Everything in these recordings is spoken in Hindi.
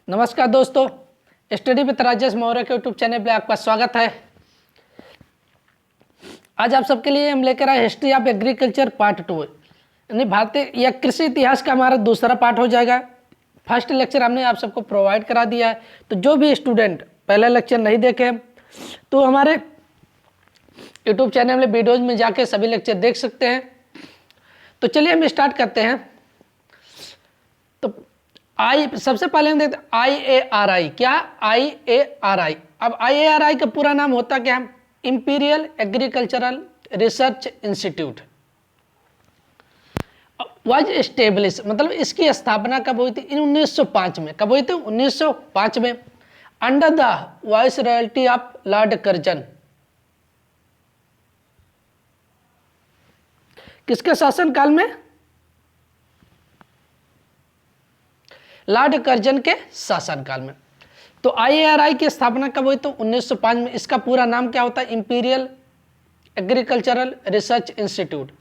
नमस्कार दोस्तों, स्टडी विद राजेश मौर्य के यूट्यूब चैनल पे आपका स्वागत है। आज आप सबके लिए हम लेकर आए हिस्ट्री ऑफ एग्रीकल्चर पार्ट 2 यानी भारतीय या कृषि इतिहास का हमारा दूसरा पार्ट हो जाएगा। फर्स्ट लेक्चर हमने आप सबको प्रोवाइड करा दिया है, तो जो भी स्टूडेंट पहला लेक्चर नहीं देखे तो हमारे यूट्यूब चैनल में वीडियोज में जाके सभी लेक्चर देख सकते हैं। तो चलिए हम स्टार्ट करते हैं। तो सबसे पहले हम देखते हैं IARI। क्या IARI? अब IARI का पूरा नाम होता क्या है? Imperial agricultural research institute was establish, मतलब इसकी स्थापना कब हुई थी? इन 1905 में। कब हुई थी? 1905 में, under the vice royalty of Lord Curzon. किसके शासनकाल में? लॉर्ड कर्जन के शासनकाल में। तो IARI की स्थापना कब हुई? तो 1905 में। इसका पूरा नाम क्या होता है? Imperial agricultural research institute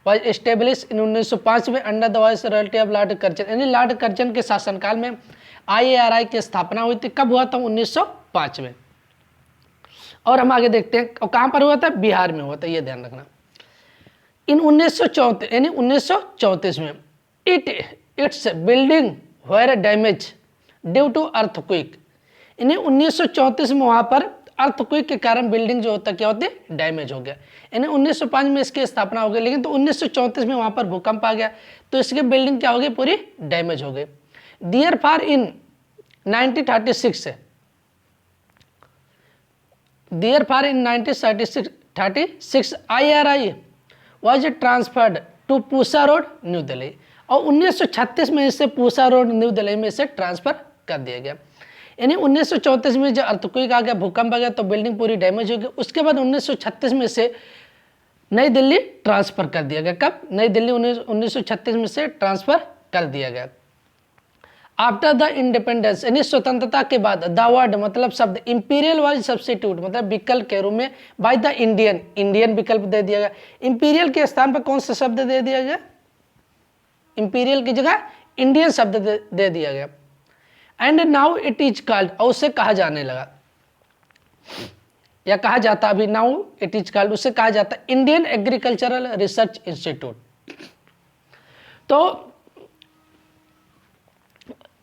was establish in 1905 में under the vice royalty of Lord Curzon, यानी लॉर्ड कर्जन के शासनकाल में IARI की स्थापना हुई थी। कब हुआ था? 1905 में। और हम आगे देखते हैं, और कहाँ पर हुआ था? बिहार में हुआ था, ये ध्यान रखना। इन 1934 यानी 1934 में its building were damage due to earthquake, यानी 1934 में वहाँ पर अर्थक्वेक के कारण बिल्डिंग जो होता क्या होती है? डैमेज हो गया। यानी 1905 में इसकी स्थापना हो गई, लेकिन तो 1934 में वहाँ पर भूकंप आ गया, तो इसकी बिल्डिंग क्या हो गई? पूरी डैमेज हो गई। दियर फार इन 1936 IARI was transferred to Pusa road, new Delhi, और 1936 में इसे पूसा रोड, न्यू दिल्ली में इसे ट्रांसफर कर दिया गया। यानी 1934 में जब अर्थक्वेक आ गया, भूकंप आ गया, तो बिल्डिंग पूरी डैमेज हो गई। उसके बाद 1936 में से नई दिल्ली ट्रांसफर कर दिया गया। कब? नई दिल्ली 1936 में से ट्रांसफर कर दिया गया। आफ्टर द इंडिपेंडेंस, यानी स्वतंत्रता के बाद, द वर्ड मतलब शब्द इंपीरियल वाज सब्स्टिट्यूट, मतलब विकल्प के रूप में बाय द इंडियन विकल्प दे दिया गया। इंपीरियल के स्थान पर कौन सा शब्द दे दिया गया? इंपीरियल की जगह इंडियन शब्द दे दिया गया। And now it is called, और उसे कहा जाने लगा, या कहा जाता, अभी नाउ इट इज कॉल्ड, उसे कहा जाता इंडियन एग्रीकल्चरल रिसर्च इंस्टीट्यूट। तो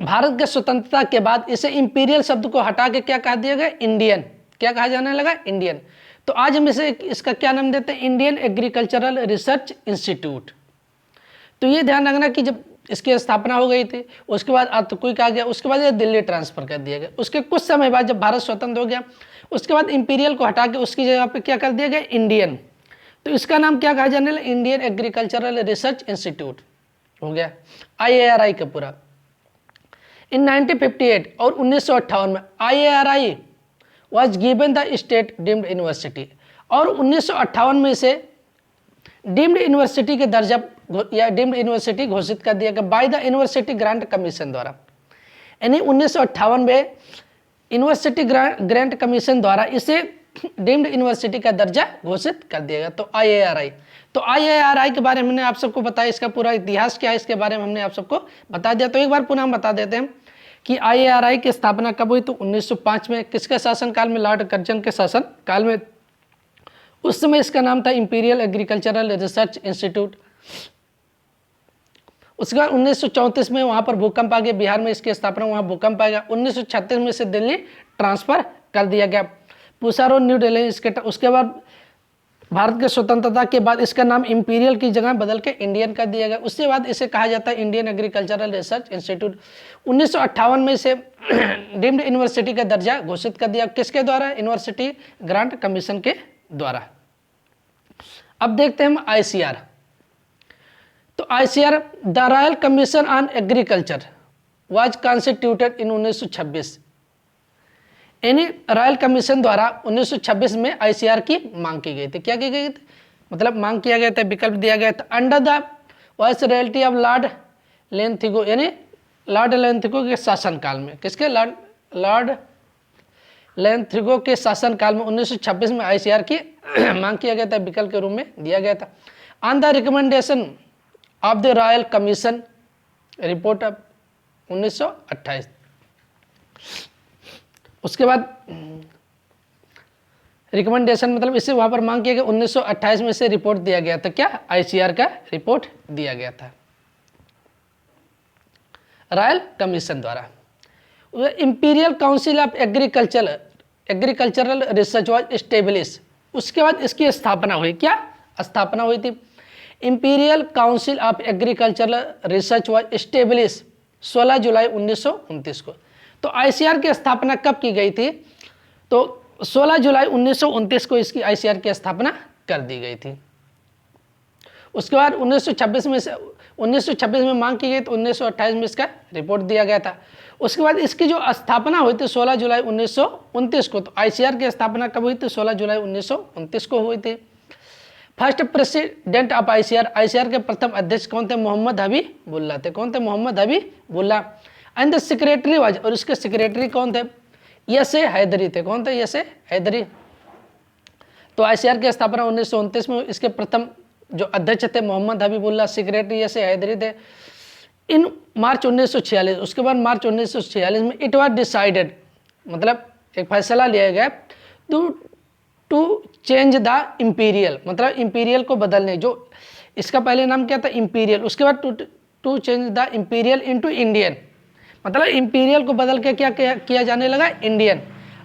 भारत के स्वतंत्रता के बाद इसे इंपीरियल शब्द को हटा के क्या कहा दिया गया? इंडियन। क्या कहा जाने लगा? इंडियन। तो आज हम इसे, इसका क्या नाम देते हैं? Indian agricultural research institute. तो ये ध्यान रखना कि जब इसकी स्थापना हो गई थी, उसके बाद अर्थक्वेक आ गया, उसके बाद ये दिल्ली ट्रांसफर कर दिया गया। उसके कुछ समय बाद जब भारत स्वतंत्र हो गया, उसके बाद इंपीरियल को हटा के उसकी जगह पे क्या कर दिया गया? इंडियन। तो इसका नाम क्या कहा जाने लगा? इंडियन एग्रीकल्चरल रिसर्च इंस्टीट्यूट हो गया, IARI का पूरा। इन 1958 और 1958 में IARI was given the state deemed university, और 1958 में इसे डीम्ड यूनिवर्सिटी के दर्जा या डीम्ड यूनिवर्सिटी घोषित कर दिया गया by the university grant commission द्वारा। यानी 1958 में यूनिवर्सिटी ग्रांट कमीशन द्वारा इसे डीम्ड यूनिवर्सिटी का दर्जा घोषित कर दिया गया। तो IARI, तो IARI के बारे में हमने आप सबको बताया, इसका पूरा इतिहास क्या है इसके बारे में हमने आप सबको बता दिया। तो एक बार पुनः हम बता देते हैं कि IARI की स्थापना कब हुई? तो 1905 में। किसके शासनकाल में? लॉर्ड कर्जन के शासनकाल में। उस समय इसका नाम था इंपीरियल एग्रीकल्चरल रिसर्च इंस्टीट्यूट। उसके बाद 1934 में वहाँ पर भूकंप आ गया, बिहार में इसकी स्थापना, वहाँ भूकंप आ गया। 1936 में से दिल्ली ट्रांसफर कर दिया गया, पूसा रोड, न्यू दिल्ली। उसके बाद भारत के स्वतंत्रता के बाद इसका नाम इंपीरियल की जगह बदल के इंडियन कर दिया गया। उसके बाद इसे कहा जाता है इंडियन एग्रीकल्चरल रिसर्च इंस्टीट्यूट। 1958 में इसे डीम्ड यूनिवर्सिटी का दर्जा घोषित कर दिया। किसके द्वारा? यूनिवर्सिटी ग्रांट कमीशन के द्वारा। अब देखते हैं हम ICR। तो ICR, the royal commission on agriculture was constituted इन 1926, यानी रॉयल कमीशन द्वारा 1926 में ICR की मांग की गई थी। क्या की गई थी? मतलब मांग किया गया था, विकल्प दिया गया था। Under the vice royalty of Lord Linlithgow, यानी लॉर्ड लेंथिगो के शासनकाल में। किसके? लॉर्ड लेंथिगो के शासनकाल में 1926 में ICR की मांग किया गया था, विकल्प के रूप में दिया गया था। On the recommendation of the royal commission report 1928। उसके बाद रिकमेंडेशन मतलब इससे वहां पर मांग किया गया, 1928 में इसे रिपोर्ट दिया गया था, क्या आईसीआर का रिपोर्ट दिया गया था रॉयल कमीशन द्वारा। Imperial council of agricultural research was establish, उसके बाद इसकी स्थापना हुई, क्या स्थापना हुई थी, imperial council of agricultural research was establish 16 जुलाई 1929 को। तो आईसीआर की स्थापना कब की गई थी, तो 16 जुलाई 1929 को इसकी आईसीआर की स्थापना कर दी गई थी। उसके बाद 1926 में मांग की गई तो 1928 में इसका रिपोर्ट दिया गया था। उसके बाद इसकी जो स्थापना हुई थी 16 जुलाई 1929 को, तो आईसीआर की स्थापना कब हुई थी, 16 जुलाई 1929 को हुई थी। First president of ICR, ICR के प्रथम अध्यक्ष कौन थे, मोहम्मद हबीबुल्लाह थे। कौन थे, Mohammad Habibullah. And the secretary was, और इसके सेक्रेटरी कौन थे, यसे हैदरी थे। कौन थे, यसे हैदरी। तो आईसीआर की स्थापना 1929 में, इसके प्रथम जो अध्यक्ष थे मोहम्मद हबीबुल्लाह, सेक्रेटरी यसे हैदरी थे। इन मार्च 1946, उसके बाद मार्च 1946 में इट वाज डिसाइडेड, मतलब एक फैसला लिया गया टू चेंज द इंपीरियल, मतलब इंपीरियल को बदलने, जो इसका पहले नाम क्या था इंपीरियल, उसके बाद to change the imperial into Indian, मतलब इंपीरियल को बदल के क्या किया जाने लगा, Indian.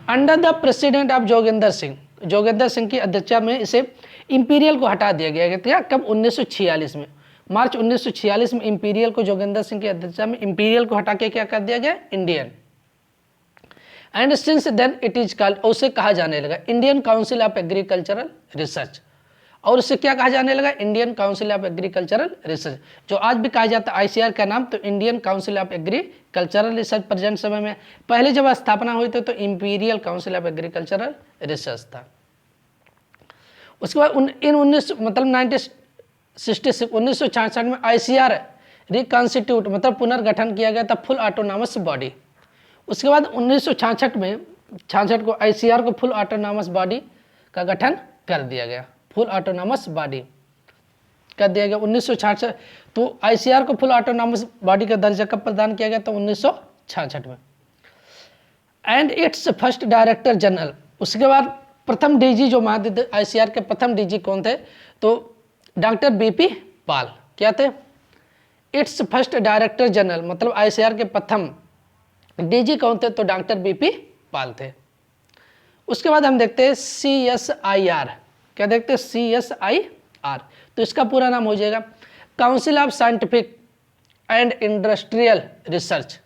Under the president of Jogendra Singh, Jogendra Singh की अध्यक्षता में इसे इंपीरियल को हटा दिया गया था। कब, 1946 में, मार्च 1946 में इंपीरियल को, जोगेंद्र सिंह की अध्यक्षता में इंपीरियल को हटा के क्या कर दिया गया, Indian. And since then it is called, उसे कहा जाने लगा Indian council of agricultural research, और उसे क्या कहा जाने लगा, Indian council of agricultural research, जो आज भी कहा जाता है आईसीआर का नाम तो Indian council of agricultural research present समय में। पहले जब स्थापना हुई थी तो imperial council of agricultural research था। उसके बाद 1966 में आईसीआर रिकॉन्स्टिट्यूट, मतलब पुनर्गठन किया गया था फुल ऑटोनॉमस बॉडी। उसके बाद 1966 को आईसीआर को फुल ऑटोनॉमस बॉडी का गठन कर दिया गया, फुल ऑटोनॉमस बॉडी कर दिया गया 1966। तो आईसीआर को फुल ऑटोनॉमस बॉडी का दर्जा कब प्रदान किया गया, तो 1966 में। And it's first director general, उसके बाद प्रथम डीजी जो महादित आईसीआर के प्रथम डीजी कौन थे, तो डॉक्टर बीपी पाल, क्या थे, इट्स फर्स्ट डायरेक्टर जनरल, मतलब आईसीआर के प्रथम डीजी कौन थे, तो डॉक्टर बीपी पाल थे। उसके बाद हम देखते हैं CSIR, क्या देखते हैं, CSIR, तो इसका पूरा नाम हो जाएगा council of scientific and industrial research.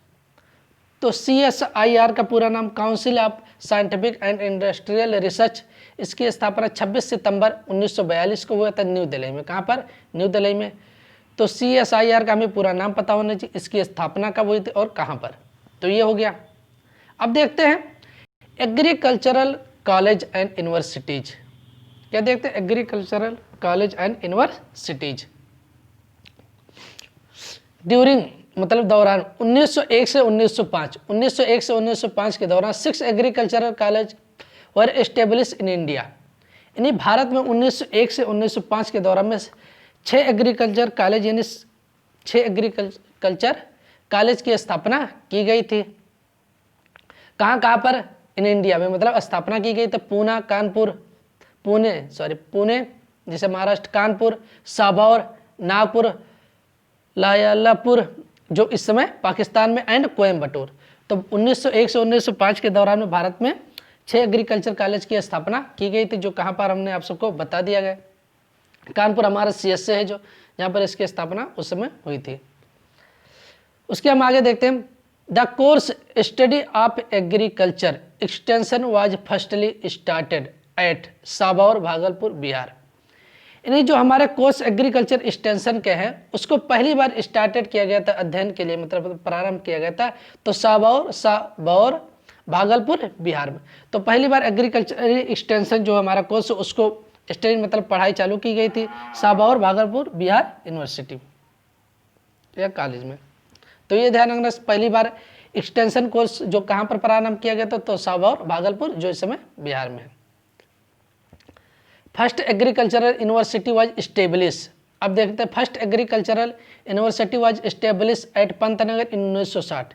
तो CSIR का पूरा नाम council of scientific and industrial research. इसकी स्थापना 26 सितंबर 1942 को हुआ था न्यू दिल्ली में। कहाँ पर, न्यू दिल्ली में। तो CSIR का हमें पूरा नाम पता होना चाहिए, इसकी स्थापना कब हुई थी और कहाँ पर, तो ये हो गया। अब देखते हैं एग्रीकल्चरल कॉलेज एंड यूनिवर्सिटीज, क्या देखते हैं, agricultural college and universities. During, मतलब दौरान 1901 से 1905, 1901 से 1905 के दौरान 6 agricultural college were establish in India, यानी भारत में 1901 से 1905 के दौरान में 6 एग्रीकल्चर कॉलेज, यानी 6 एग्रीकल्चर कॉलेज की स्थापना की गई थी। कहाँ कहाँ पर, इन इंडिया में, मतलब स्थापना की गई थी पुणे जैसे महाराष्ट्र, कानपुर, साबौर, नागपुर, लायलापुर जो इस समय पाकिस्तान में, एंड कोयम्बटूर। तो 1901 से 1905 के दौरान में भारत में 6 एग्रीकल्चर कॉलेज की स्थापना की गई थी, जो कहाँ पर हमने आप सबको बता दिया गया। कानपुर हमारा CSA है जो, जहाँ पर इसकी स्थापना उस समय हुई थी। उसके हम आगे देखते हैं, the course study of agriculture extension was firstly started at Sabour, Bhagalpur, Bihar. यानी जो हमारे कोर्स एग्रीकल्चर एक्सटेंशन के हैं उसको पहली बार स्टार्टेड किया गया था अध्ययन के लिए, मतलब प्रारंभ किया गया था तो साबौर भागलपुर, बिहार में। तो पहली बार एग्रीकल्चर एक्सटेंशन जो हमारा कोर्स उसको स्टडी मतलब पढ़ाई चालू की गई थी साबौर, भागलपुर, बिहार यूनिवर्सिटी या कॉलेज में। तो ये ध्यान रखना, पहली बार एक्सटेंशन कोर्स जो कहाँ पर प्रारंभ किया गया था, तो साबौर, भागलपुर, जो इस समय बिहार में है। First agricultural university was establish अब देखते हैं first agricultural university was establish at Pantnagar in 1960।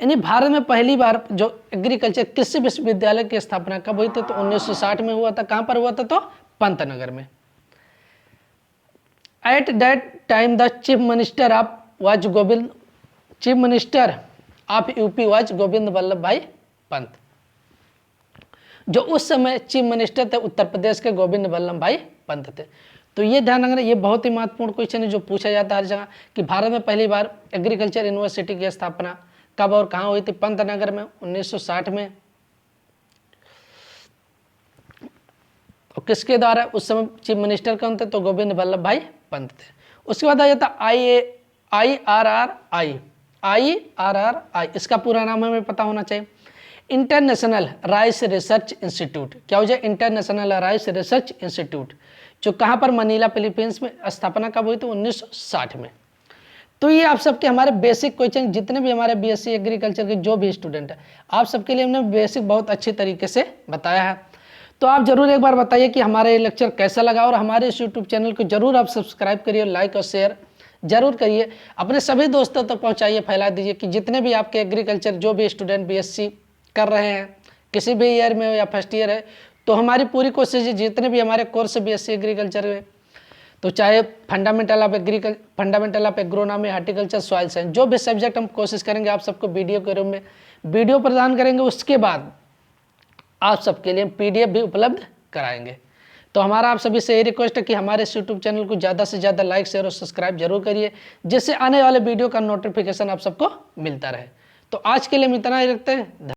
यानी भारत में पहली बार जो एग्रीकल्चर कृषि विश्वविद्यालय की स्थापना कब हुई थी? तो 1960 में हुआ था। कहाँ पर हुआ था? तो पंतनगर में। At that time the chief minister of UP was Govind Vallabh भाई पंत। जो उस समय चीफ मिनिस्टर थे उत्तर प्रदेश के गोविंद वल्लभ भाई पंत थे। तो ये ध्यान रखना, ये बहुत ही महत्वपूर्ण क्वेश्चन है जो पूछा जाता है हर जगह कि भारत में पहली बार एग्रीकल्चर यूनिवर्सिटी की स्थापना कब और कहाँ हुई थी? पंतनगर में 1960 में। और किसके द्वारा? उस समय चीफ मिनिस्टर कौन थे? तो गोविंद वल्लभ भाई पंत थे। उसके बाद आ जाता IRRI। इसका पूरा नाम हमें पता होना चाहिए, इंटरनेशनल राइस रिसर्च इंस्टीट्यूट। क्या हो जाए? इंटरनेशनल राइस रिसर्च इंस्टीट्यूट, जो कहाँ पर? मनीला फिलीपींस में। स्थापना कब हुई थी? 1960 में। तो ये आप सबके हमारे बेसिक क्वेश्चन, जितने भी हमारे BSc एग्रीकल्चर के जो भी स्टूडेंट है, आप सबके लिए हमने बेसिक बहुत अच्छी तरीके से बताया है। तो आप जरूर एक बार बताइए कि हमारा ये लेक्चर कैसा लगा, और हमारे इस यूट्यूब चैनल को जरूर आप सब्सक्राइब करिए, लाइक और शेयर जरूर करिए, अपने सभी दोस्तों तक पहुंचाइए, फैला दीजिए कि जितने भी आपके एग्रीकल्चर जो भी स्टूडेंट BSc कर रहे हैं, किसी भी ईयर में हो या फर्स्ट ईयर है, तो हमारी पूरी कोशिश है जितने भी हमारे कोर्स BSc एग्रीकल्चर में, तो चाहे fundamental of agronomy, horticulture, soil science, जो भी सब्जेक्ट हम कोशिश करेंगे आप सबको वीडियो के रूप में वीडियो प्रदान करेंगे। उसके बाद आप सबके लिए PDF भी उपलब्ध कराएंगे। तो हमारा आप सभी से ये रिक्वेस्ट है कि हमारे इस यूट्यूब चैनल को ज़्यादा से ज़्यादा लाइक, शेयर और सब्सक्राइब जरूर करिए, जिससे आने वाले वीडियो का नोटिफिकेशन आप सबको मिलता रहे। तो आज के लिए हम इतना ही रखते हैं।